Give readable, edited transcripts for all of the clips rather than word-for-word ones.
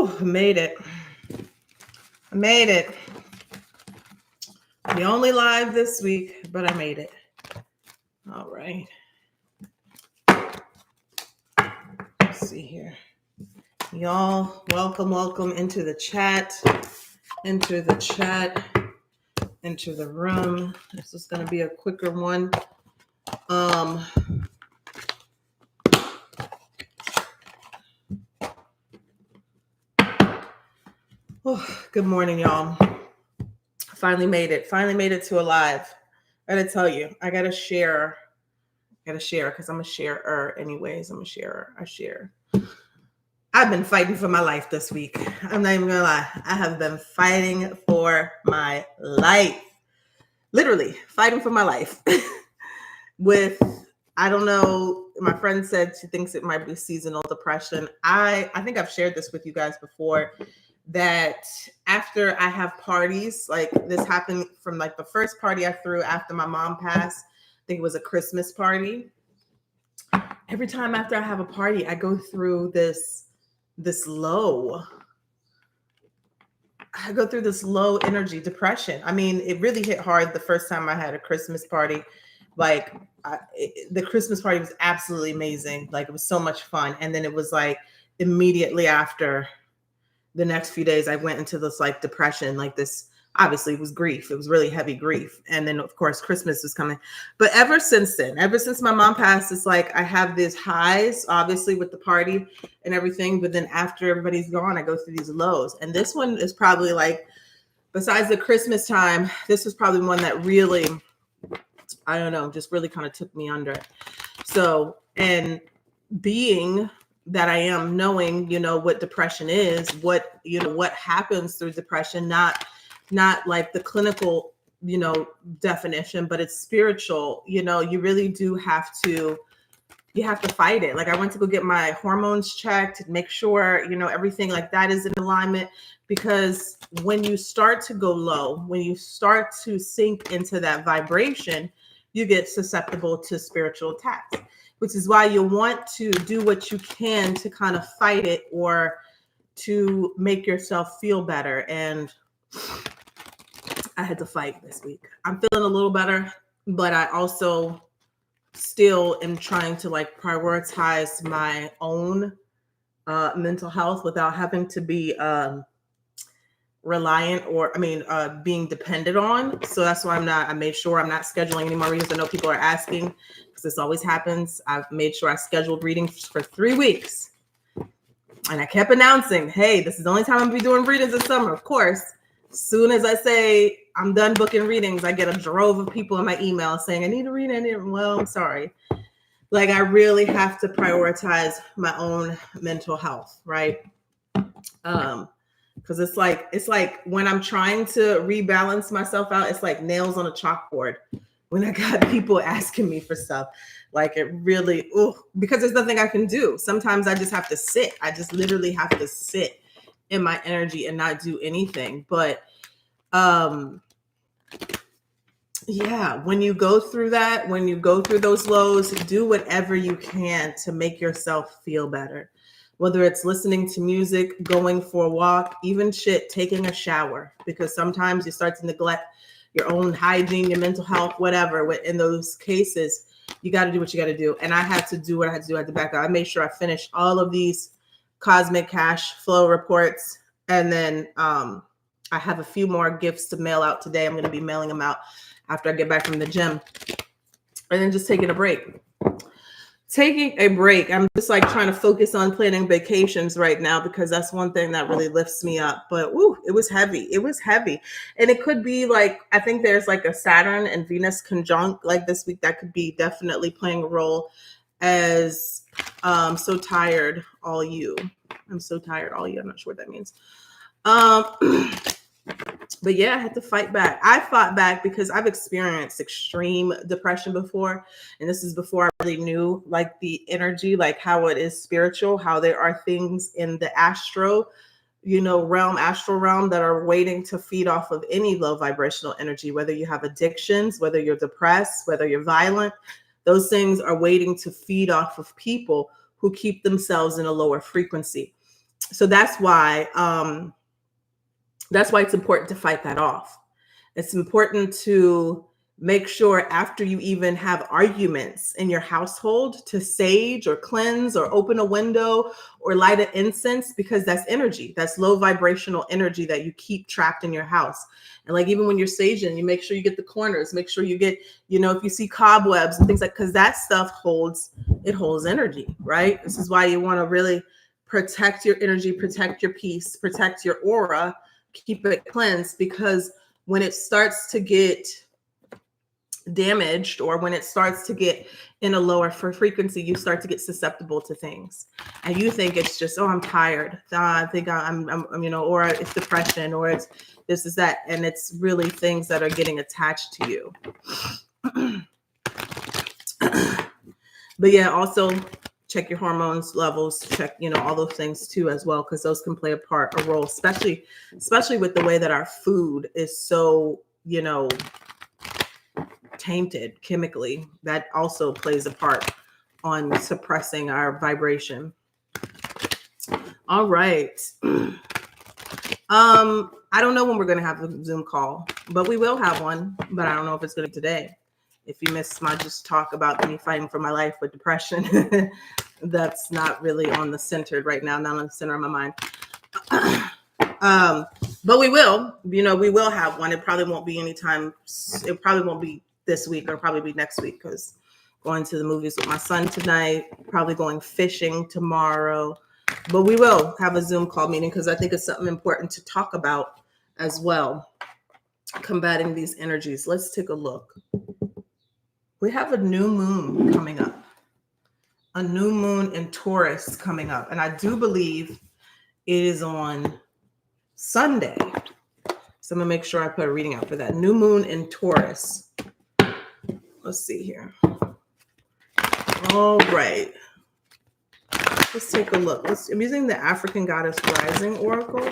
Whew, made it. I made it. The only live this week, but I made it. All right. Let's see here. Y'all, welcome into the chat. Enter the chat. Enter the room. This is going to be a quicker one. Good morning, y'all. Finally made it. Finally made it to a live. I gotta tell you, I gotta share because I'm a sharer anyways. I'm a sharer. I share. I've been fighting for my life this week. I'm not even gonna lie. I have been fighting for my life. Literally fighting for my life. I don't know, my friend said she thinks it might be seasonal depression. I think I've shared this with you guys before, that after I have parties, like this happened from like the first party I threw after my mom passed. I think it was a Christmas party. Every time after I have a party, I go through this low. I go through this low energy depression. I mean, it really hit hard the first time I had a Christmas party. Like the Christmas party was absolutely amazing. Like it was so much fun. And then it was like immediately after, the next few days, I went into this like depression, like this, obviously it was grief. It was really heavy grief. And then of course, Christmas was coming. But ever since then, ever since my mom passed, it's like I have these highs, obviously with the party and everything. But then after everybody's gone, I go through these lows. And this one is probably like, besides the Christmas time, this was probably one that really, I don't know, just really kind of took me under it. So, and being that I am, knowing, what depression is, what happens through depression, not like the clinical, definition, but it's spiritual. You really do have to fight it. Like I went to go get my hormones checked, make sure, everything like that is in alignment, because when you start to go low, when you start to sink into that vibration, you get susceptible to spiritual attacks, which is why you want to do what you can to kind of fight it or to make yourself feel better. And I had to fight this week. I'm feeling a little better, but I also still am trying to like prioritize my own mental health without having to be reliant or being dependent on. So that's why I made sure I'm not scheduling any more readings. I know people are asking because this always happens. I've made sure I scheduled readings for 3 weeks, and I kept announcing, hey, this is the only time I'm gonna be doing readings this summer. Of course, as soon as I say I'm done booking readings, I get a drove of people in my email saying I need a reading. Well, I'm sorry. Like I really have to prioritize my own mental health, right? Because it's like when I'm trying to rebalance myself out, it's like nails on a chalkboard. When I got people asking me for stuff, like it really, because there's nothing I can do. Sometimes I just have to sit. I just literally have to sit in my energy and not do anything. But yeah, when you go through that, when you go through those lows, do whatever you can to make yourself feel better. Whether it's listening to music, going for a walk, even taking a shower, because sometimes you start to neglect your own hygiene, your mental health, whatever. In those cases, you got to do what you got to do. And I had to do what I had to do. I had to back up. I made sure I finished all of these cosmic cash flow reports. And then I have a few more gifts to mail out today. I'm going to be mailing them out after I get back from the gym. And then just taking a break. I'm just like trying to focus on planning vacations right now, because that's one thing that really lifts me up. But it was heavy. And it could be like, I think there's like a Saturn and Venus conjunct like this week that could be definitely playing a role as so tired, all you. I'm so tired, all you. I'm not sure what that means. But yeah, I had to fight back. I fought back because I've experienced extreme depression before. And this is before I really knew like the energy, like how it is spiritual, how there are things in the astral realm that are waiting to feed off of any low vibrational energy, whether you have addictions, whether you're depressed, whether you're violent. Those things are waiting to feed off of people who keep themselves in a lower frequency. So that's why it's important to fight that off. It's important to make sure after you even have arguments in your household to sage or cleanse or open a window or light an incense, because that's energy. That's low vibrational energy that you keep trapped in your house. And like, even when you're saging, you make sure you get the corners, make sure you get, if you see cobwebs and things like, because that stuff holds energy, right? This is why you want to really protect your energy, protect your peace, protect your aura, keep it cleansed, because when it starts to get damaged or when it starts to get in a lower frequency, you start to get susceptible to things, and you think it's just, oh, I'm tired. I think I'm or it's depression, or it's this is that, and it's really things that are getting attached to you. But yeah, also check your hormones levels, check, all those things too as well, because those can play a role, especially with the way that our food is so, tainted chemically. That also plays a part on suppressing our vibration. All right. I don't know when we're going to have a Zoom call, but we will have one, but I don't know if it's going to be today. If you missed my just talk about me fighting for my life with depression, that's not really on the centered right now, not on the center of my mind. But we will, we will have one. It probably won't be anytime. It probably won't be this week, or probably be next week, because going to the movies with my son tonight, probably going fishing tomorrow. But we will have a Zoom call meeting, because I think it's something important to talk about as well, combating these energies. Let's take a look. We have a new moon coming up. A new moon in Taurus coming up. And I do believe it is on Sunday. So I'm going to make sure I put a reading out for that. New moon in Taurus. Let's see here. All right. Let's take a look. I'm using the African Goddess Rising Oracle.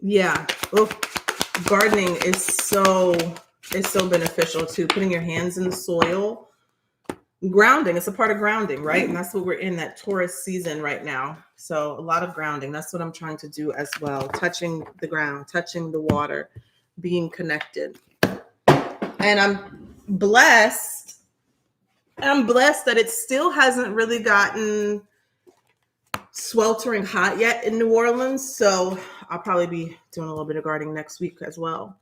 Yeah. Oh, gardening is so beneficial too. Putting your hands in the soil. Grounding. It's a part of grounding, right? And that's what we're in, that Taurus season right now. So a lot of grounding. That's what I'm trying to do as well. Touching the ground, touching the water, being connected. And I'm blessed that it still hasn't really gotten sweltering hot yet in New Orleans. So I'll probably be doing a little bit of gardening next week as well.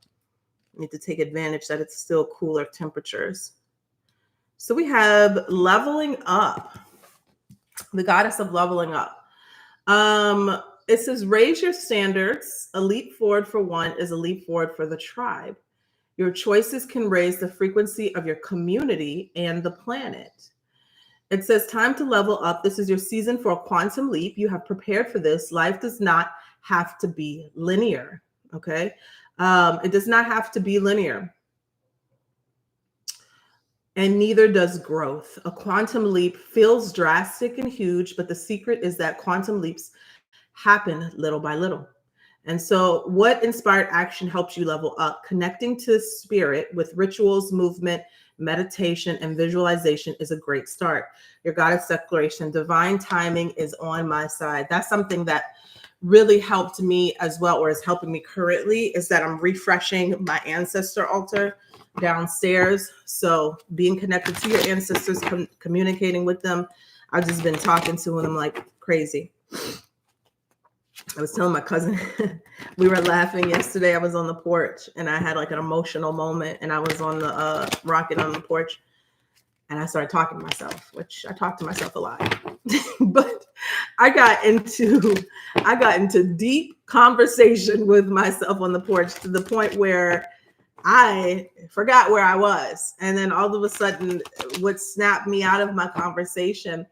I need to take advantage that it's still cooler temperatures. So we have leveling up, the goddess of leveling up. It says, raise your standards. A leap forward for one is a leap forward for the tribe. Your choices can raise the frequency of your community and the planet. It says, time to level up. This is your season for a quantum leap. You have prepared for this. Life does not have to be linear. Okay. It does not have to be linear. And neither does growth. A quantum leap feels drastic and huge, but the secret is that quantum leaps happen little by little. And so what inspired action helps you level up? Connecting to spirit with rituals, movement, meditation, and visualization is a great start. Your goddess declaration, divine timing is on my side. That's something that really helped me as well, or is helping me currently, is that I'm refreshing my ancestor altar downstairs. So being connected to your ancestors, communicating with them. I've just been talking to them like crazy. I was telling my cousin, we were laughing yesterday. I was on the porch and I had like an emotional moment, and I was on the rocket on the porch, and I started talking to myself, which I talk to myself a lot. But I got into deep conversation with myself on the porch, to the point where I forgot where I was. And then all of a sudden, what snapped me out of my conversation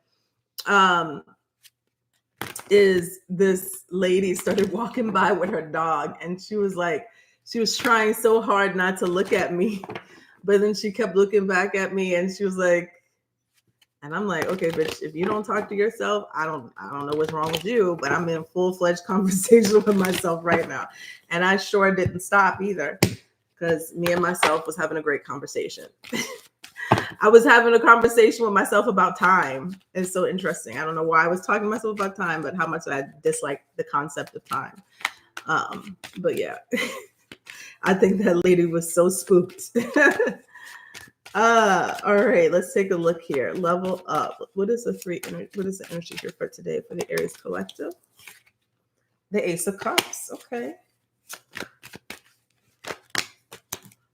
is this lady started walking by with her dog, and she was trying so hard not to look at me, but then she kept looking back at me, and she was like, and I'm like, okay, bitch, if you don't talk to yourself, I don't know what's wrong with you, but I'm in full-fledged conversation with myself right now. And I sure didn't stop either. because me and myself was having a great conversation. I was having a conversation with myself about time. It's so interesting. I don't know why I was talking to myself about time, but how much I dislike the concept of time. But yeah, I think that lady was so spooked. All right, let's take a look here. Level up. What is the energy here for today for the Aries collective? The Ace of Cups. Okay.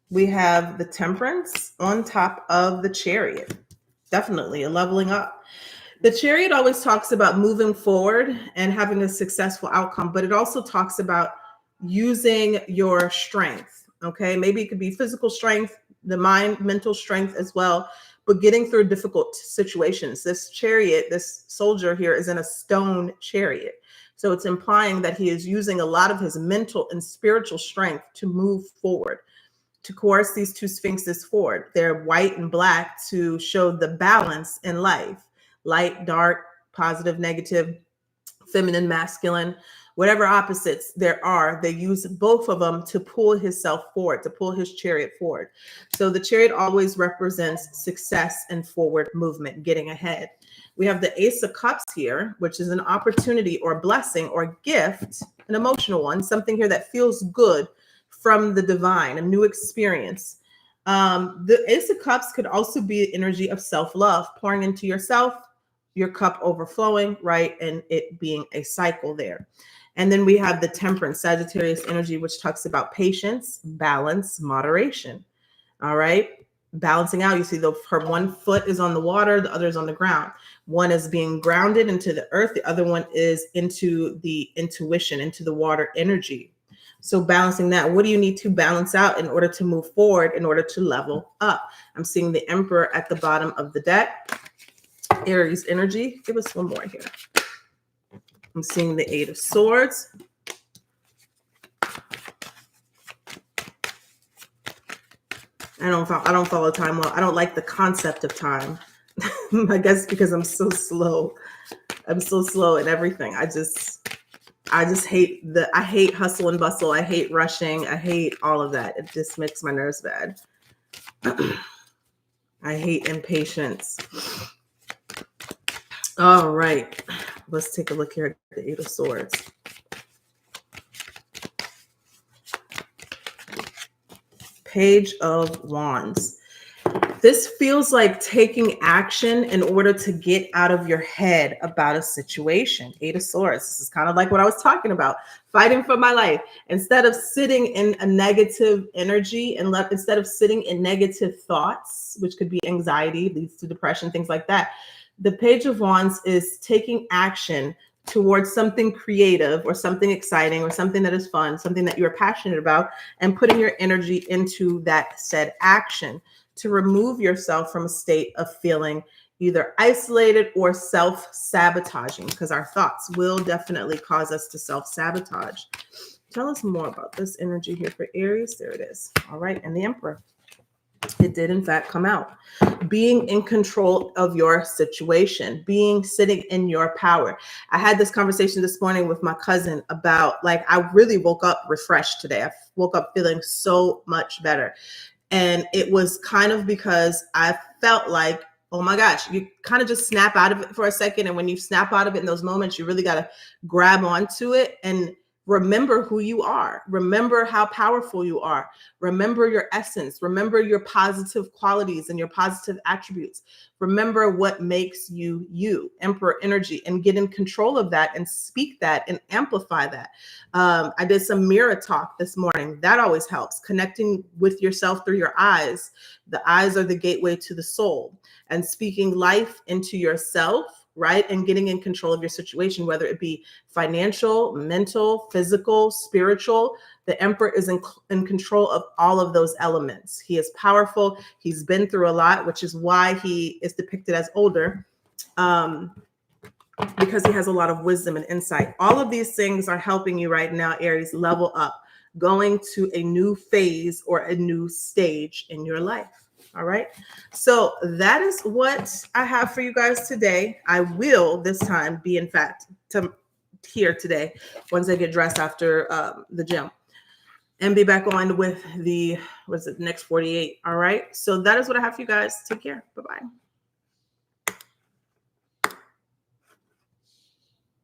We have the Temperance on top of the Chariot. Definitely a leveling up. The Chariot always talks about moving forward and having a successful outcome, but it also talks about using your strength. Okay. Maybe it could be physical strength, the mind, mental strength as well, but getting through difficult situations. This Chariot, this soldier here is in a stone chariot. So it's implying that he is using a lot of his mental and spiritual strength to move forward, to coerce these two sphinxes forward. They're white and black to show the balance in life. Light, dark, positive, negative, feminine, masculine, whatever opposites there are, they use both of them to pull himself forward, to pull his chariot forward. So the chariot always represents success and forward movement, getting ahead. We have the Ace of Cups here, which is an opportunity or blessing or gift, an emotional one, something here that feels good from the divine, a new experience. The Ace of Cups could also be an energy of self-love, pouring into yourself, your cup overflowing, right? And it being a cycle there. And then we have the Temperance, Sagittarius energy, which talks about patience, balance, moderation. All right. Balancing out. You see her one foot is on the water, the other is on the ground. One is being grounded into the earth. The other one is into the intuition, into the water energy. So balancing that, what do you need to balance out in order to move forward, in order to level up? I'm seeing the Emperor at the bottom of the deck. Aries energy. Give us one more here. I'm seeing the Eight of Swords. I don't follow time well. I don't like the concept of time. I guess because I'm so slow. I'm so slow at everything. I just hate I hate hustle and bustle. I hate rushing. I hate all of that. It just makes my nerves bad. I hate impatience. All right. Let's take a look here at the Eight of Swords. Page of Wands. This feels like taking action in order to get out of your head about a situation. Eight of Swords. This is kind of like what I was talking about, fighting for my life. Instead of sitting in a negative energy and instead of sitting in negative thoughts, which could be anxiety, leads to depression, things like that. The Page of Wands is taking action towards something creative or something exciting or something that is fun, something that you're passionate about, and putting your energy into that said action to remove yourself from a state of feeling either isolated or self-sabotaging, because our thoughts will definitely cause us to self-sabotage. Tell us more about this energy here for Aries. There it is. All right. And the Emperor. It did, in fact, come out. Being in control of your situation, sitting in your power. I had this conversation this morning with my cousin about, I really woke up refreshed today. I woke up feeling so much better. And it was kind of because I felt like, oh my gosh, you kind of just snap out of it for a second. And when you snap out of it in those moments, you really got to grab onto it and remember who you are. Remember how powerful you are. Remember your essence. Remember your positive qualities and your positive attributes. Remember what makes you you, Emperor energy, and get in control of that and speak that and amplify that. I did some mirror talk this morning. That always helps. Connecting with yourself through your eyes. The eyes are the gateway to the soul, and speaking life into yourself, right? And getting in control of your situation, whether it be financial, mental, physical, spiritual. The Emperor is in control of all of those elements. He is powerful. He's been through a lot, which is why he is depicted as older, because he has a lot of wisdom and insight. All of these things are helping you right now, Aries, level up, going to a new phase or a new stage in your life. All right. So that is what I have for you guys today. I will this time be, in fact, here today once I get dressed after the gym. and be back on with the, what's it, next 48. All right. So that is what I have for you guys. Take care. Bye-bye.